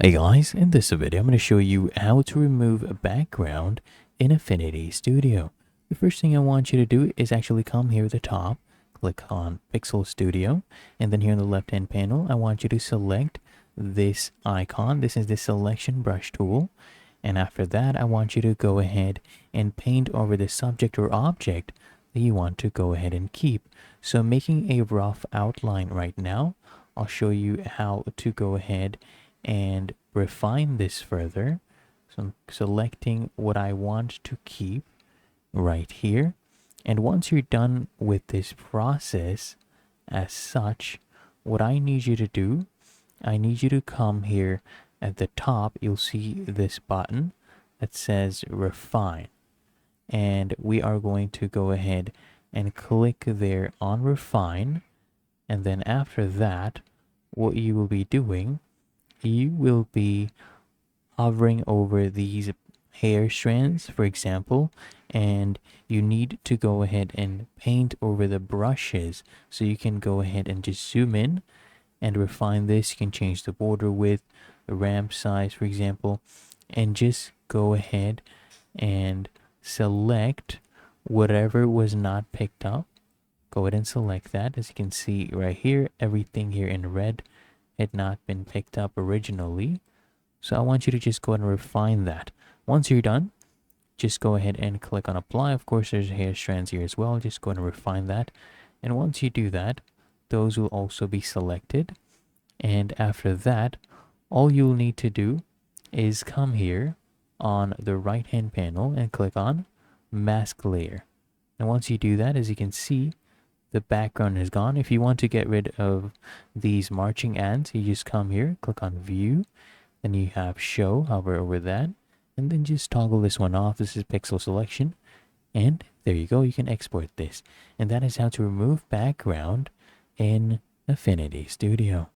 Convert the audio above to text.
Hey guys, in this video I'm going to show you how to remove a background in Affinity Studio. The first thing I want you to do is actually come here at the top, click on Pixel Studio, and then here in the left hand panel I want you to select this icon. This is the selection brush tool, and after that I want you to go ahead and paint over the subject or object that you want to go ahead and keep. So making a rough outline right now, I'll show you how to go ahead and refine this further. So I'm selecting what I want to keep right here. And once you're done with this process as such, what I need you to do, I need you to come here at the top. You'll see this button that says refine. And we are going to go ahead and click there on refine. And then after that, what you will be doing, you will be hovering over these hair strands, for example, and you need to go ahead and paint over the brushes. So you can go ahead and just zoom in and refine this. You can change the border width, the ramp size, for example, and just go ahead and select whatever was not picked up. Go ahead and select that. As you can see right here, everything here in red had not been picked up originally. So I want you to just go ahead and refine that. Once you're done, just go ahead and click on apply. Of course, there's hair strands here as well. Just go ahead and refine that. And once you do that, those will also be selected. And after that, all you'll need to do is come here on the right hand panel and click on mask layer. And once you do that, as you can see, the background is gone. If you want to get rid of these marching ants, you just come here, click on view, then you have show, hover over that, and then just toggle this one off. This is pixel selection, and there you go. You can export this. And that is how to remove background in Affinity Studio.